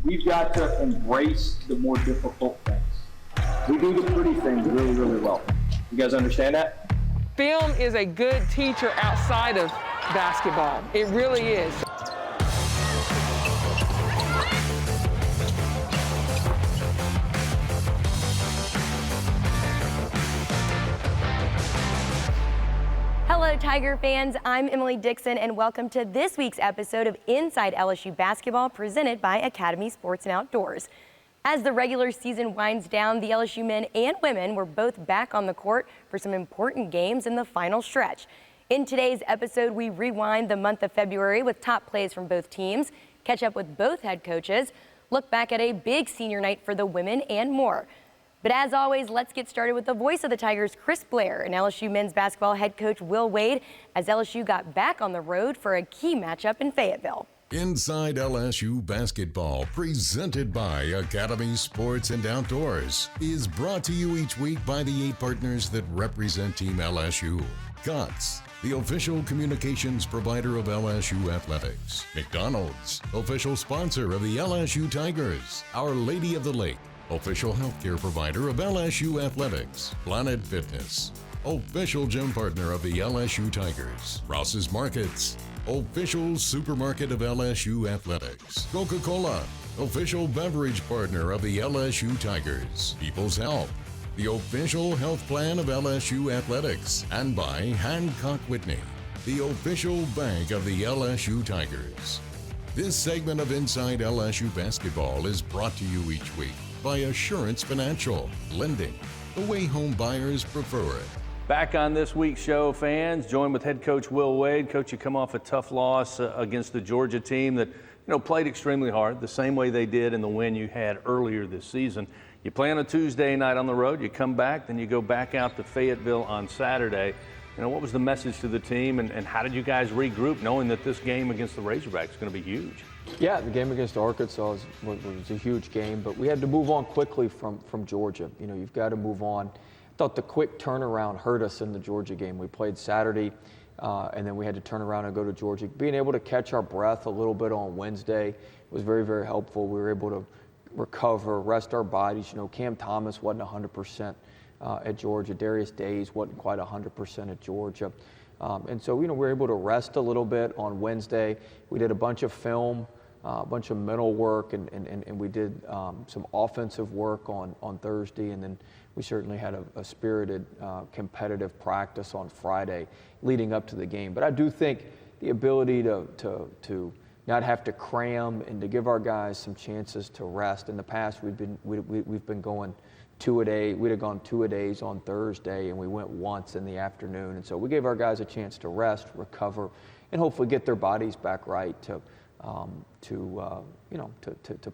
we've got to embrace the more difficult things. We do the pretty things really, really well. You guys understand that? Film is a good teacher outside of basketball. It really is. Hello, Tiger fans. I'm Emily Dixon, and welcome to this week's episode of Inside LSU Basketball, presented by Academy Sports and Outdoors. As the regular season winds down, the LSU men and women were both back on the court for some important games in the final stretch. In today's episode, we rewind the month of February with top plays from both teams, catch up with both head coaches, look back at a big senior night for the women, and more. But as always, let's get started with the voice of the Tigers, Chris Blair, and LSU men's basketball head coach Will Wade, as LSU got back on the road for a key matchup in Fayetteville. Inside LSU Basketball, presented by Academy Sports and Outdoors, is brought to you each week by the 8 partners that represent Team LSU. COTS, the official communications provider of LSU Athletics. McDonald's, official sponsor of the LSU Tigers. Our Lady of the Lake, official healthcare provider of LSU Athletics. Planet Fitness, official gym partner of the LSU Tigers. Ross's Markets, official supermarket of LSU Athletics. Coca-Cola, official beverage partner of the LSU Tigers. People's Health, the official health plan of LSU Athletics. And by Hancock Whitney, the official bank of the LSU Tigers. This segment of Inside LSU Basketball is brought to you each week by Assurance Financial, lending the way home buyers prefer it. Back on this week's show, fans, joined with head coach Will Wade. Coach, you come off a tough loss against the Georgia team that, played extremely hard, the same way they did in the win you had earlier this season. You play on a Tuesday night on the road, you come back, then you go back out to Fayetteville on Saturday. What was the message to the team, and how did you guys regroup, knowing that this game against the Razorbacks is going to be huge? Yeah, the game against Arkansas was a huge game, but we had to move on quickly from Georgia. You've got to move on. I thought the quick turnaround hurt us in the Georgia game. We played Saturday, and then we had to turn around and go to Georgia. Being able to catch our breath a little bit on Wednesday was very, very helpful. We were able to recover, rest our bodies. Cam Thomas wasn't 100% at Georgia. Darius Days wasn't quite 100% at Georgia. And so, we were able to rest a little bit on Wednesday. We did a bunch of film, a bunch of mental work, and we did some offensive work on Thursday, and then we certainly had a spirited, competitive practice on Friday leading up to the game. But I do think the ability to not have to cram and to give our guys some chances to rest. In the past, we've been going 2-a-day. We'd have gone 2-a-days on Thursday, and we went once in the afternoon. And so we gave our guys a chance to rest, recover, and hopefully get their bodies back right to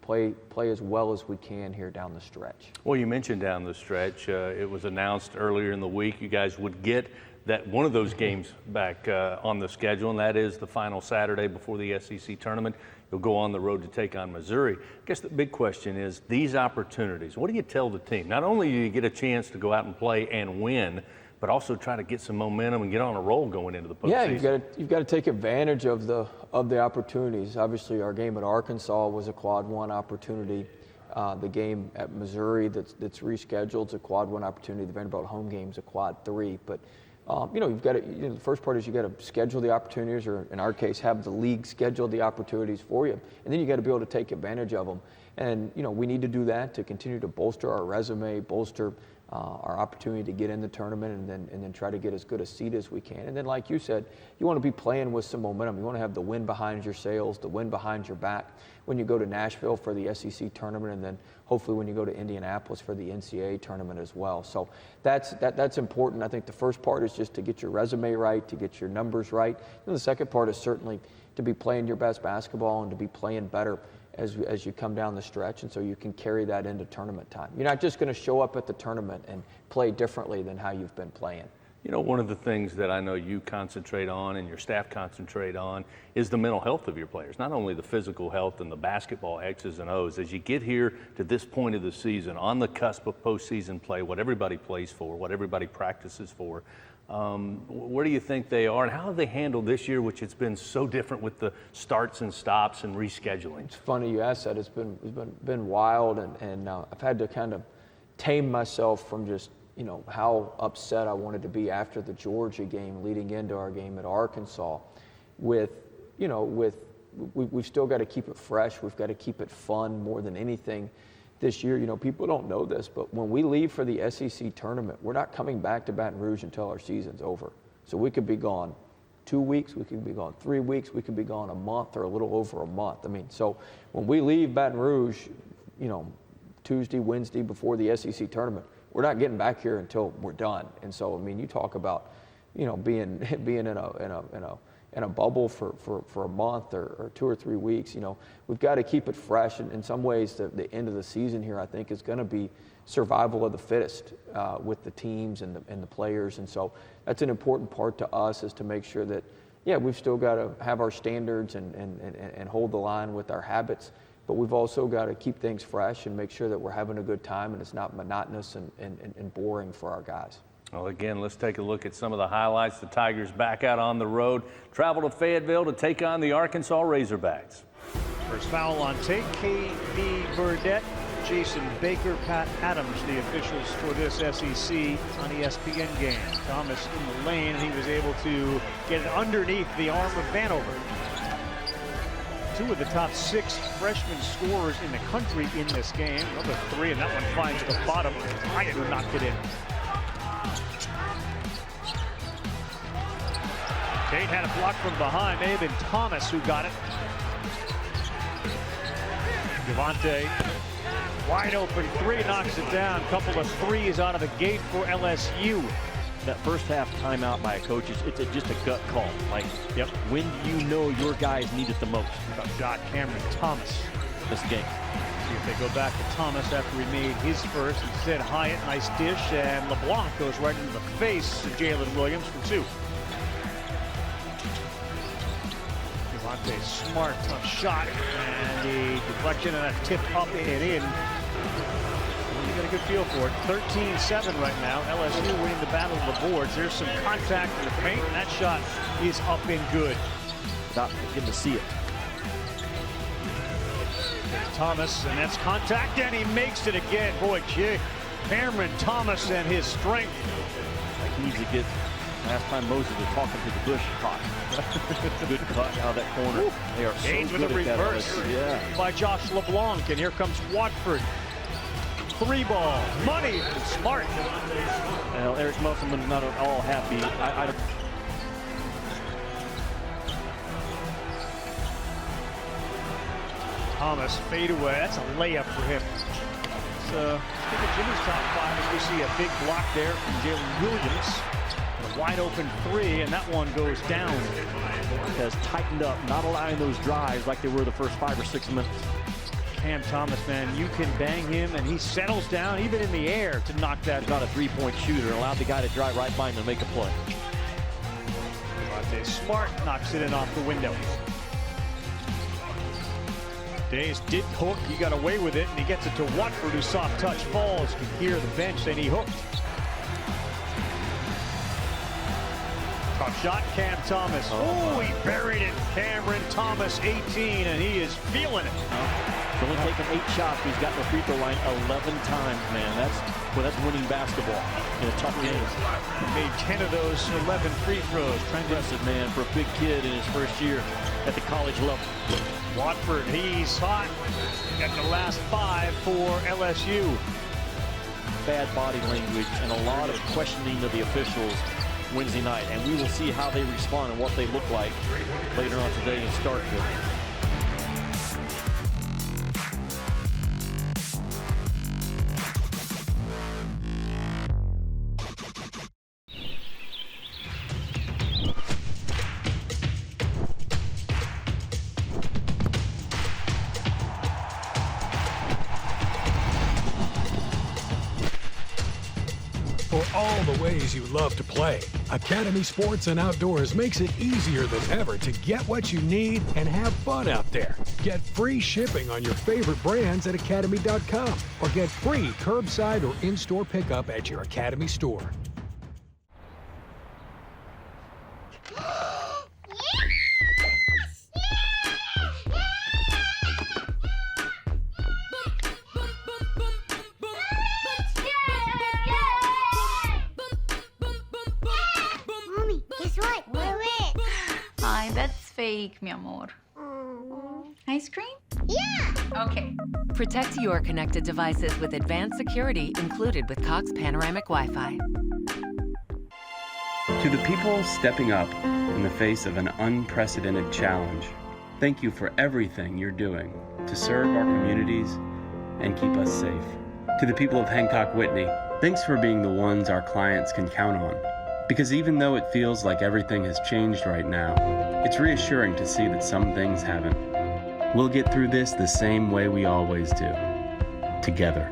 play as well as we can here down the stretch. Well, you mentioned down the stretch. It was announced earlier in the week you guys would get that one of those games back on the schedule, and that is the final Saturday before the SEC tournament. You'll go on the road to take on Missouri. I guess the big question is these opportunities. What do you tell the team? Not only do you get a chance to go out and play and win, but also try to get some momentum and get on a roll going into the postseason. Yeah, you've got to take advantage of the opportunities. Obviously, our game at Arkansas was a quad 1 opportunity. The game at Missouri that's rescheduled is a quad 1 opportunity. The Vanderbilt home game is a quad 3. But you've got to. The first part is you got to schedule the opportunities, or in our case, have the league schedule the opportunities for you, and then you got to be able to take advantage of them. And we need to do that to continue to bolster our resume, bolster our opportunity to get in the tournament, and then try to get as good a seed as we can. And then, like you said, you want to be playing with some momentum. You want to have the wind behind your sails, the wind behind your back when you go to Nashville for the SEC tournament, and then hopefully when you go to Indianapolis for the NCAA tournament as well. So that's important. I think the first part is just to get your resume right, to get your numbers right. And the second part is certainly to be playing your best basketball and to be playing better as you come down the stretch, and so you can carry that into tournament time. You're not just going to show up at the tournament and play differently than how you've been playing. One of the things that I know you concentrate on and your staff concentrate on is the mental health of your players, not only the physical health and the basketball X's and O's. As you get here to this point of the season, on the cusp of postseason play, what everybody plays for, what everybody practices for, Where do you think they are, and how have they handled this year, which it's been so different with the starts and stops and rescheduling? It's funny you asked that. It's been wild, and I've had to kind of tame myself from just, you know, how upset I wanted to be after the Georgia game leading into our game at Arkansas. We've still got to keep it fresh. We've got to keep it fun more than anything this year. You know, people don't know this, but when we leave for the SEC tournament, we're not coming back to Baton Rouge until our season's over. So we could be gone 2 weeks, we could be gone 3 weeks, we could be gone a month or a little over a month. I mean, so when we leave Baton Rouge, you know, Tuesday, Wednesday before the SEC tournament, we're not getting back here until we're done. And so, I mean, you talk about, you know, being in a bubble for a month or 2 or 3 weeks. You know, we've got to keep it fresh. And in some ways, the end of the season here, I think, is going to be survival of the fittest with the teams and the players. And so that's an important part to us, is to make sure that, yeah, we've still got to have our standards and hold the line with our habits, but we've also got to keep things fresh and make sure that we're having a good time and it's not monotonous and boring for our guys. Well, again, let's take a look at some of the highlights. The Tigers back out on the road, travel to Fayetteville to take on the Arkansas Razorbacks. First foul on take, KB Burdette, Jason Baker, Pat Adams, the officials for this SEC on ESPN game. Thomas in the lane, and he was able to get it underneath the arm of Vanover. 2 of the top 6 freshman scorers in the country in this game. Another 3, and that one finds the bottom. Ryder knocked it in. Tate had a block from behind. May have been Thomas who got it. Devontae, wide open 3, knocks it down. Couple of 3s out of the gate for LSU. That first half timeout by a coach, it's just a gut call. Like, Yep. when do you know your guys need it the most? Tough shot, Cameron Thomas. This game. See if they go back to Thomas after he made his first. Instead, Hyatt, nice dish, and LeBlanc goes right into the face of Jalen Williams for 2. Devontae Smart, tough shot, and the deflection and a tip up and in. You got a good feel for it. 13-7 right now. LSU winning the battle of the boards. There's some contact in the paint, and that shot is up and good. Not getting to see it. There's Thomas, and that's contact, and he makes it again. Boy, Cameron Thomas and his strength. Like, he needs to get. Last time Moses was talking to the bush caught. Good cut out of that corner. Woo. They are so Gage good with a at that. reverse by Josh LeBlanc, and here comes Watford. 3 ball, money, Smart. Well, Eric Musselman's not at all happy. Thomas fade away. That's a layup for him. So look at Jimmy's top 5 as we see a big block there from Jalen Williams. A wide open 3, and that one goes down. Has tightened up, not allowing those drives like they were the first 5 or 6 minutes. Cam Thomas, man, you can bang him, and he settles down even in the air to knock that. Not a 3-point shooter, allowed the guy to drive right by him and make a play. Devontae Smart knocks it in off the window. Days did hook, he got away with it, and he gets it to Watford, who soft touch falls. You can hear the bench saying he hooked. Tough shot, Cam Thomas. Oh, he buried it. Cameron Thomas, 18, and he is feeling it. He's only taken 8 shots. He's gotten the free throw line 11 times, man. That's winning basketball in a tough game. He made 10 of those 11 free throws. Impressive, man, for a big kid in his first year at the college level. Watford, he's hot. Got the last 5 for LSU. Bad body language and a lot of questioning of the officials Wednesday night, and we will see how they respond and what they look like later on today in Starkville. For all the ways you love to play, Academy Sports and Outdoors makes it easier than ever to get what you need and have fun out there. Get free shipping on your favorite brands at academy.com or get free curbside or in-store pickup at your Academy store. fake, mi amor. Ice cream? Yeah! Okay. Protect your connected devices with advanced security included with Cox Panoramic Wi-Fi. To the people stepping up in the face of an unprecedented challenge, thank you for everything you're doing to serve our communities and keep us safe. To the people of Hancock Whitney, thanks for being the ones our clients can count on. Because even though it feels like everything has changed right now, it's reassuring to see that some things haven't. We'll get through this the same way we always do, together.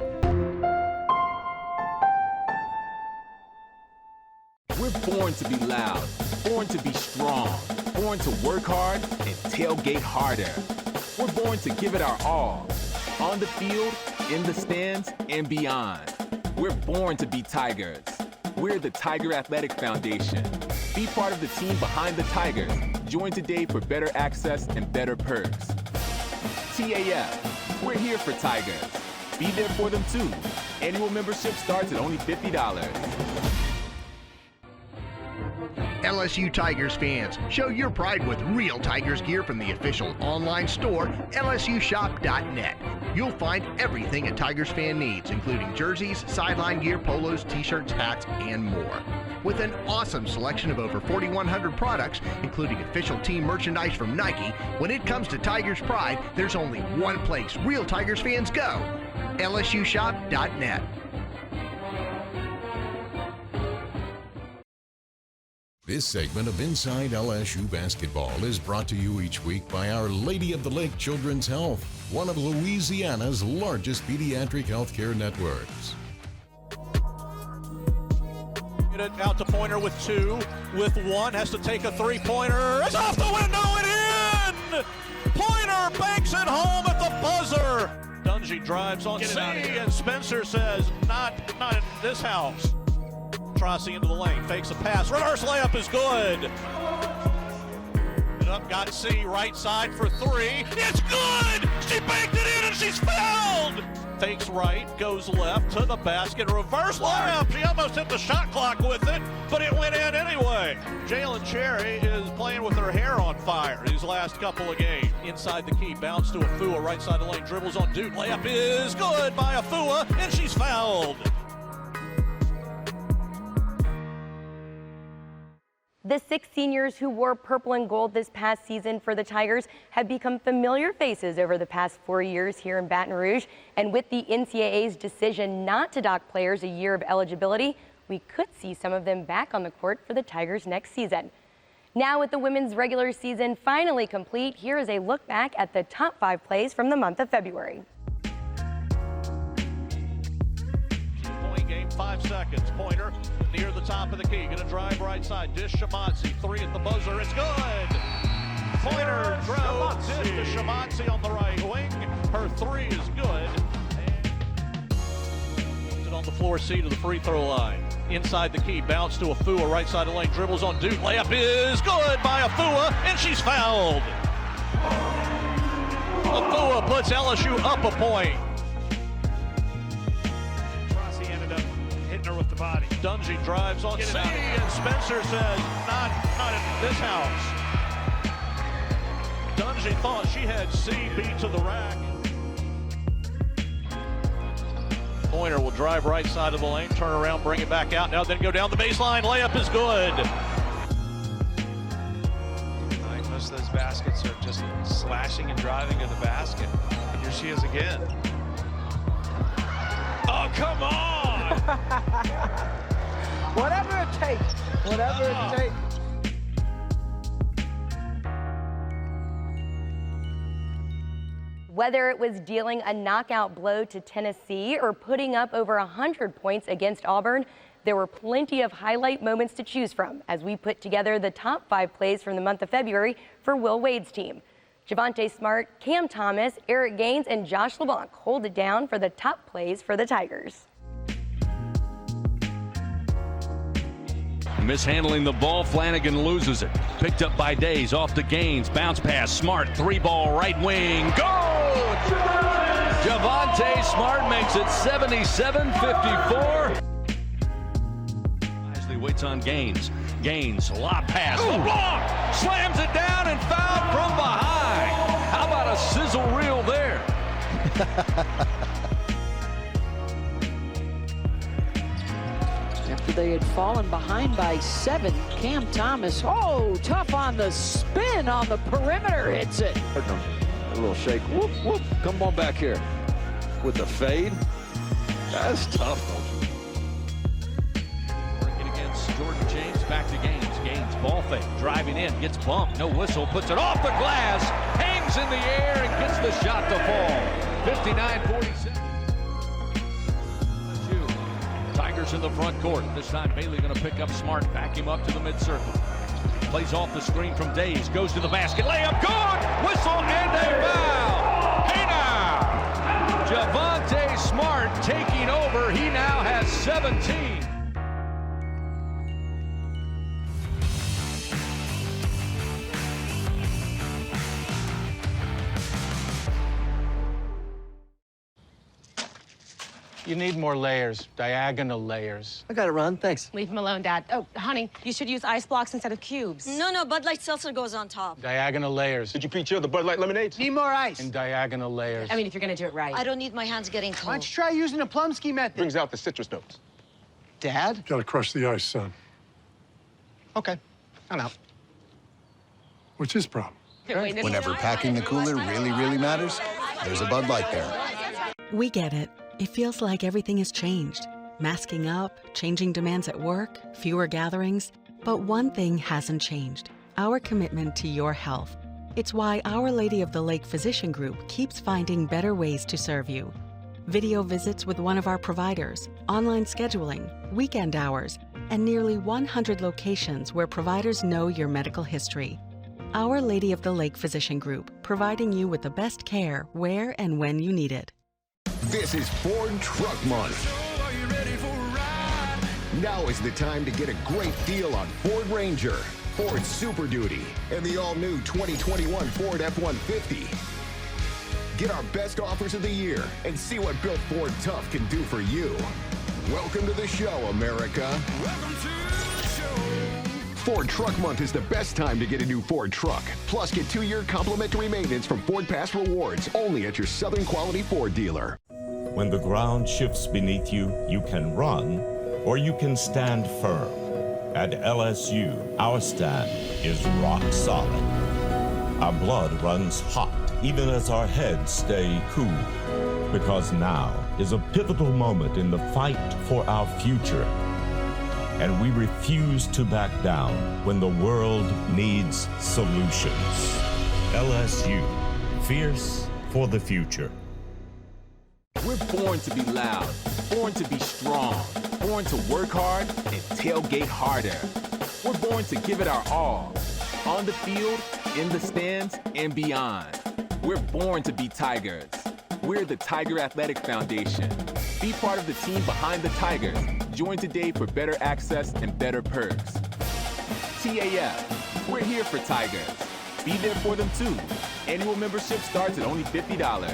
We're born to be loud, born to be strong, born to work hard and tailgate harder. We're born to give it our all, on the field, in the stands, and beyond. We're born to be Tigers. We're the Tiger Athletic Foundation. Be part of the team behind the Tigers. Join today for better access and better perks. TAF, we're here for Tigers. Be there for them too. Annual membership starts at only $50. LSU Tigers fans, show your pride with real Tigers gear from the official online store, lsushop.net. You'll find everything a Tigers fan needs, including jerseys, sideline gear, polos, t-shirts, hats, and more. With an awesome selection of over 4,100 products, including official team merchandise from Nike, when it comes to Tigers pride, there's only one place real Tigers fans go, lsushop.net. This segment of Inside LSU Basketball is brought to you each week by Our Lady of the Lake Children's Health, one of Louisiana's largest pediatric healthcare networks. Get it out to Pointer with 2, with 1, has to take a three-pointer. It's off the window and in! Pointer banks it home at the buzzer. Dungy drives on C, and Spencer says, not in this house. Trossi into the lane, fakes a pass, reverse layup is good. It up, got C, right side for 3. It's good! She banked it in and she's fouled! Fakes right, goes left to the basket, reverse layup. She almost hit the shot clock with it, but it went in anyway. Jalen Cherry is playing with her hair on fire these last couple of games. Inside the key, bounce to Afua, right side of the lane, dribbles on Duke. Layup is good by Afua, and she's fouled. The 6 seniors who wore purple and gold this past season for the Tigers have become familiar faces over the past 4 years here in Baton Rouge. And with the NCAA's decision not to dock players a year of eligibility, we could see some of them back on the court for the Tigers next season. Now with the women's regular season finally complete, here is a look back at the top 5 plays from the month of February. Point game, 5 seconds. Pointer near the top of the key, gonna drive right side, dish Shamansi, 3 at the buzzer, it's good! Pointer drove, dish to Shamansi on the right wing, her 3 is good. And on the floor seat of the free throw line. Inside the key, bounce to Afua, right side of the lane, dribbles on Duke, layup is good by Afua, and she's fouled! Afua puts LSU up a point. With the body. Dungy drives on C, and Spencer says, not in this house. Dungy thought she had C beat to the rack. Pointer will drive right side of the lane, turn around, bring it back out, now then go down the baseline, layup is good. I think most of those baskets are just slashing and driving to the basket. And here she is again. Oh, come on! Whatever it takes, whatever it takes. Whether it was dealing a knockout blow to Tennessee or putting up over 100 points against Auburn, there were plenty of highlight moments to choose from as we put together the top 5 plays from the month of February for Will Wade's team. Javonte Smart, Cam Thomas, Eric Gaines, and Josh LeBlanc hold it down for the top plays for the Tigers. Mishandling the ball, Flanagan loses it. Picked up by Days, off to Gaines, bounce pass, Smart, 3-ball, right wing, go! Javonte Smart makes it 77-54. Isley waits on Gaines. Gaines, lob pass. LeBlanc slams it down and fouled from behind. How about a sizzle reel there? After they had fallen behind by 7, Cam Thomas, tough on the spin on the perimeter, hits it. A little shake, whoop, whoop, come on back here. With the fade, that's tough. Working against Jordan James, back to Gaines. Gaines, ball fake, driving in, gets bumped, no whistle, puts it off the glass, hangs in the air and gets the shot to fall. 59-47. Tigers in the front court. This time Bailey going to pick up Smart, back him up to the mid-circle. Plays off the screen from Days, goes to the basket, layup, good! Whistle and a foul! Hey now! Javonte Smart taking over. He now has 17. You need more layers, diagonal layers. I got it, Ron. Thanks. Leave him alone, Dad. Oh, honey, you should use ice blocks instead of cubes. No, Bud Light Seltzer goes on top. Diagonal layers. Did you pre-chill the Bud Light lemonades? Need more ice. And diagonal layers. I mean, if you're gonna do it right. I don't need my hands getting cold. Why don't you try using the Plumsky method? Brings out the citrus notes. Dad? Gotta crush the ice, son. Okay, I'm out. What's his problem? Whenever packing the cooler really matters, there's a Bud Light there. We get it. It feels like everything has changed. Masking up, changing demands at work, fewer gatherings. But one thing hasn't changed: our commitment to your health. It's why Our Lady of the Lake Physician Group keeps finding better ways to serve you. Video visits with one of our providers, online scheduling, weekend hours, and nearly 100 locations where providers know your medical history. Our Lady of the Lake Physician Group, providing you with the best care where and when you need it. This is Ford Truck Month. Now is the time to get a great deal on Ford Ranger, Ford Super Duty, and the all-new 2021 Ford F-150. Get our best offers of the year and see what Built Ford Tough can do for you. Welcome to the show, America. Welcome to the show. Ford Truck Month is the best time to get a new Ford truck. Plus, get 2-year complimentary maintenance from Ford Pass Rewards only at your Southern Quality Ford dealer. When the ground shifts beneath you, you can run or you can stand firm. At LSU, our stand is rock solid. Our blood runs hot, even as our heads stay cool. Because now is a pivotal moment in the fight for our future. And we refuse to back down when the world needs solutions. LSU, fierce for the future. We're born to be loud, born to be strong, born to work hard and tailgate harder. We're born to give it our all, on the field, in the stands, and beyond. We're born to be Tigers. We're the Tiger Athletic Foundation. Be part of the team behind the Tigers. Join today for better access and better perks. TAF, we're here for Tigers. Be there for them too. Annual membership starts at only $50.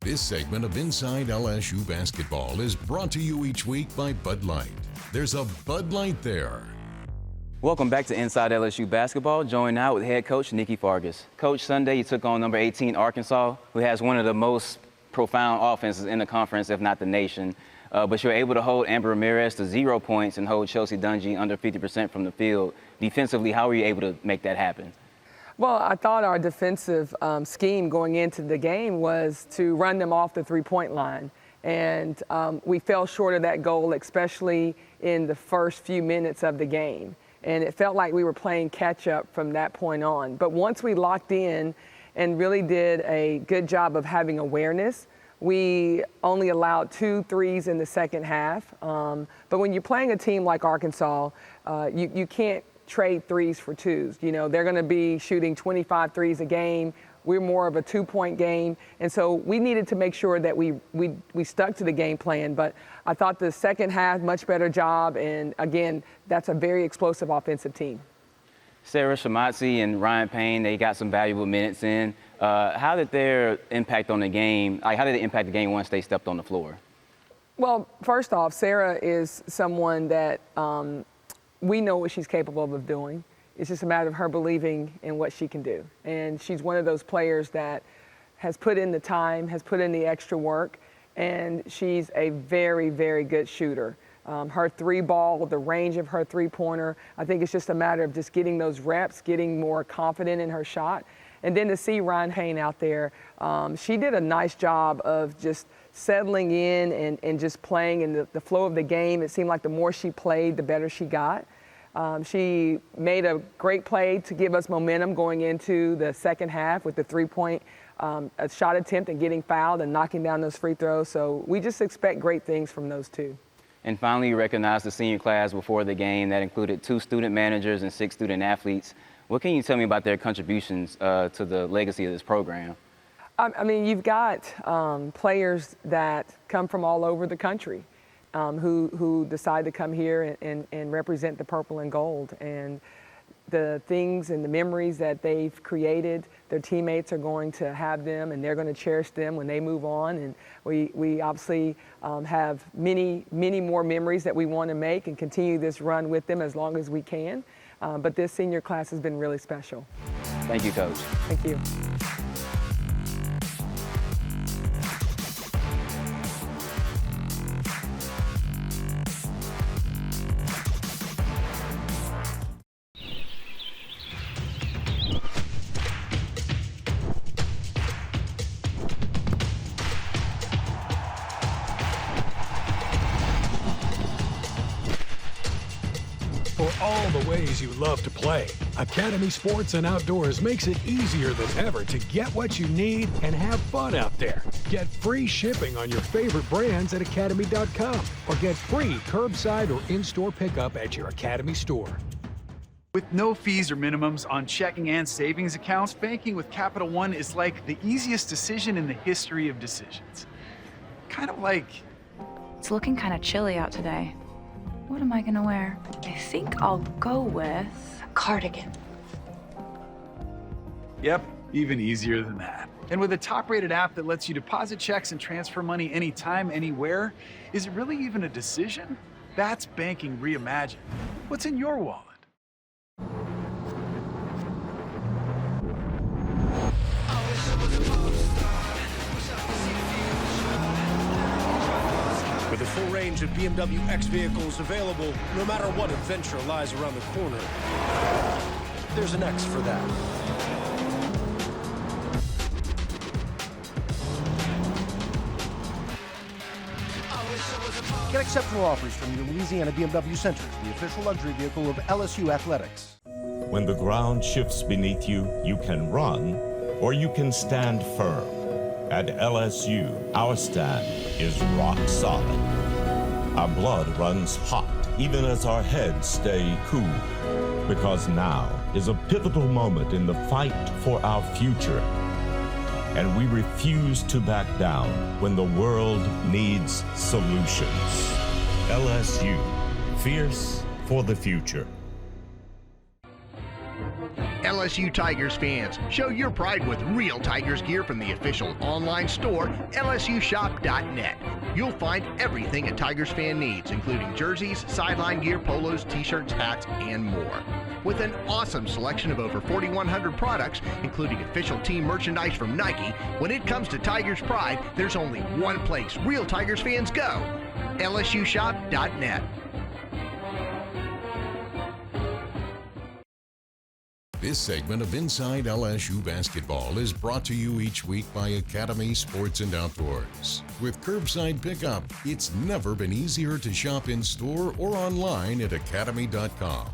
This segment of Inside LSU Basketball is brought to you each week by Bud Light. There's a Bud Light there. Welcome back to Inside LSU Basketball. Joined now with head coach Nikki Fargas. Coach, Sunday you took on number 18 Arkansas, who has one of the most profound offenses in the conference, if not the nation. But you're able to hold Amber Ramirez to 0 points and hold Chelsea Dungy under 50% from the field. Defensively, how were you able to make that happen? Well, I thought our defensive scheme going into the game was to run them off the three-point line. And we fell short of that goal, especially in the first few minutes of the game. And it felt like we were playing catch-up from that point on. But once we locked in and really did a good job of having awareness, we only allowed 2 threes in the second half. But when you're playing a team like Arkansas, you can't trade threes for twos. You know, they're going to be shooting 25 threes a game. We're more of a 2-point game. And so we needed to make sure that we stuck to the game plan. But I thought the second half, much better job. And again, that's a very explosive offensive team. Sarah Shamatzi and Ryan Payne, they got some valuable minutes in. How did their impact on the game, how did it impact the game once they stepped on the floor? Well, first off, Sarah is someone that we know what she's capable of doing. It's just a matter of her believing in what she can do. And she's one of those players that has put in the time, has put in the extra work, and she's a very, very good shooter. Her three ball, the range of her three-pointer, I think it's just a matter of just getting those reps, getting more confident in her shot. And then to see Ryan Hayne out there, she did a nice job of just settling in and just playing in the flow of the game. It seemed like the more she played, the better she got. She made a great play to give us momentum going into the second half with the three-point shot attempt and getting fouled and knocking down those free throws. So we just expect great things from those two. And finally, you recognized the senior class before the game that included 2 student managers and 6 student athletes. What can you tell me about their contributions to the legacy of this program? I mean, you've got players that come from all over the country who decide to come here and represent the purple and gold. And the things and the memories that they've created, their teammates are going to have them, and they're going to cherish them when they move on. And we obviously have many, many more memories that we want to make and continue this run with them as long as we can. But this senior class has been really special. Thank you, Coach. Thank you. For all the ways you love to play, Academy Sports and Outdoors makes it easier than ever to get what you need and have fun out there. Get free shipping on your favorite brands at academy.com or get free curbside or in-store pickup at your Academy store. With no fees or minimums on checking and savings accounts, banking with Capital One is like the easiest decision in the history of decisions. Kind of like... It's looking kind of chilly out today. What am I gonna wear? I think I'll go with a cardigan. Yep, even easier than that. And with a top-rated app that lets you deposit checks and transfer money anytime, anywhere, is it really even a decision? That's banking reimagined. What's in your wallet? With a full range of BMW X vehicles available, no matter what adventure lies around the corner, there's an X for that. Get exceptional offers from your Louisiana BMW Center, the official luxury vehicle of LSU Athletics. When the ground shifts beneath you, you can run or you can stand firm. At LSU, our stand is rock solid. Our blood runs hot, even as our heads stay cool. Because now is a pivotal moment in the fight for our future. And we refuse to back down when the world needs solutions. LSU, fierce for the future. LSU Tigers fans, show your pride with real Tigers gear from the official online store, lsushop.net. You'll find everything a Tigers fan needs, including jerseys, sideline gear, polos, t-shirts, hats, and more. With an awesome selection of over 4,100 products, including official team merchandise from Nike, when it comes to Tigers pride, there's only one place real Tigers fans go, lsushop.net. This segment of Inside LSU Basketball is brought to you each week by Academy Sports and Outdoors. With curbside pickup, it's never been easier to shop in-store or online at academy.com.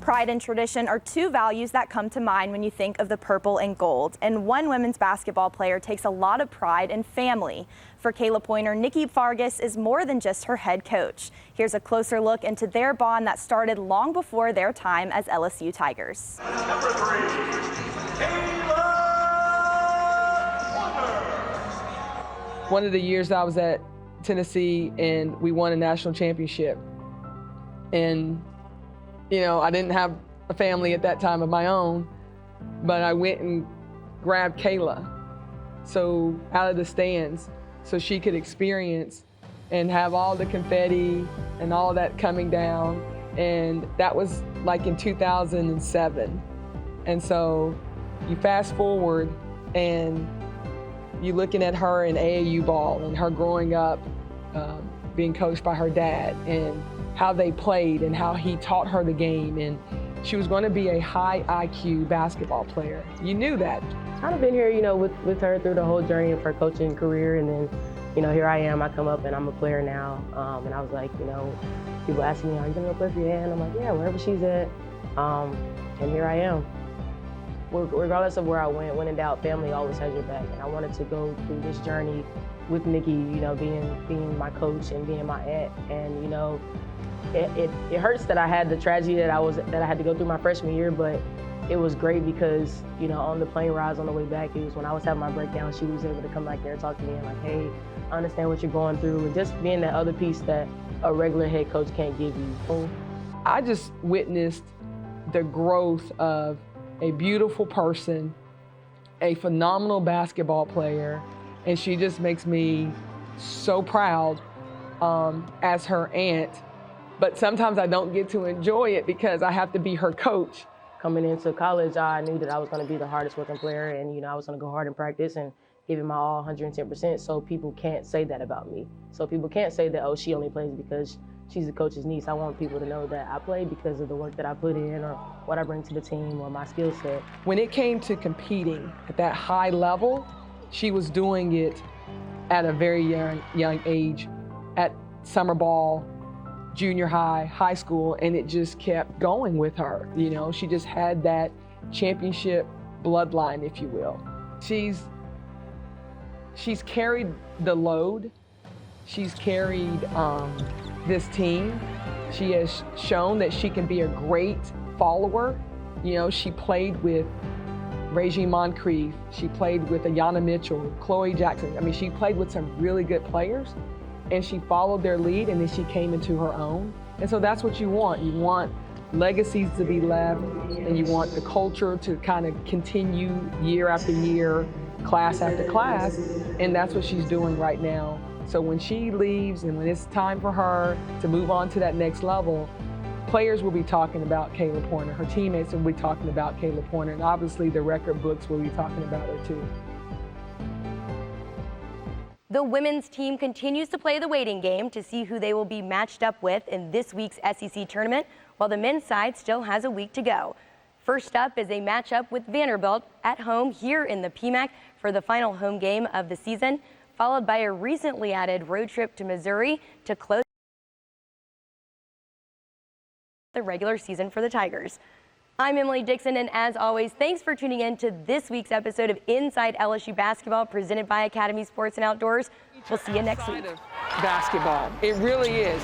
Pride and tradition are two values that come to mind when you think of the purple and gold. And one women's basketball player takes a lot of pride in family. For Kayla Pointer, Nikki Fargas is more than just her head coach. Here's a closer look into their bond that started long before their time as LSU Tigers. Number 3, Kayla Pointer. One of the years I was at Tennessee and we won a national championship. And you know, I didn't have a family at that time of my own, but I went and grabbed Kayla out of the stands so she could experience and have all the confetti and all that coming down. And that was like in 2007. And so you fast forward and you're looking at her in AAU ball and her growing up being coached by her dad and how they played and how he taught her the game. And she was going to be a high IQ basketball player. You knew that. Kind of been here, you know, with her through the whole journey of her coaching career. And then, you know, here I am. I come up and I'm a player now. And I was like, you know, people asking me, are you going to go play for your aunt? I'm like, yeah, wherever she's at. And here I am. Regardless of where I went, when in doubt, family always has your back. And I wanted to go through this journey with Nikki, you know, being my coach and being my aunt. And, you know, it hurts that I had the tragedy that I had to go through my freshman year, but it was great because, you know, on the plane rides on the way back, it was when I was having my breakdown, she was able to come back there and talk to me and like, hey, I understand what you're going through, and just being that other piece that a regular head coach can't give you. I just witnessed the growth of a beautiful person, a phenomenal basketball player, and she just makes me so proud as her aunt. But sometimes I don't get to enjoy it because I have to be her coach. Coming into college, I knew that I was going to be the hardest working player, and you know I was going to go hard in practice and give it my all 110%. So people can't say that about me. So people can't say that, oh, she only plays because she's the coach's niece. I want people to know that I play because of the work that I put in or what I bring to the team or my skill set. When it came to competing at that high level, she was doing it at a very young age, at summer ball, junior high, high school, and it just kept going with her. You know, she just had that championship bloodline, if you will. She's carried the load. She's carried this team. She has shown that she can be a great follower. You know, she played with Regine Moncrief. She played with Ayanna Mitchell, Chloe Jackson. I mean, she played with some really good players, and she followed their lead, and then she came into her own. And so that's what you want. You want legacies to be left, and you want the culture to kind of continue year after year, class after class, and that's what she's doing right now. So when she leaves and when it's time for her to move on to that next level, players will be talking about Kayla Pointer. Her teammates will be talking about Kayla Pointer, and obviously the record books will be talking about her too. The women's team continues to play the waiting game to see who they will be matched up with in this week's SEC tournament, while the men's side still has a week to go. First up is a matchup with Vanderbilt at home here in the PMAC for the final home game of the season, followed by a recently added road trip to Missouri to close the regular season for the Tigers. I'm Emily Dixon, and as always, thanks for tuning in to this week's episode of Inside LSU Basketball presented by Academy Sports and Outdoors. We'll see you next week. Basketball, it really is.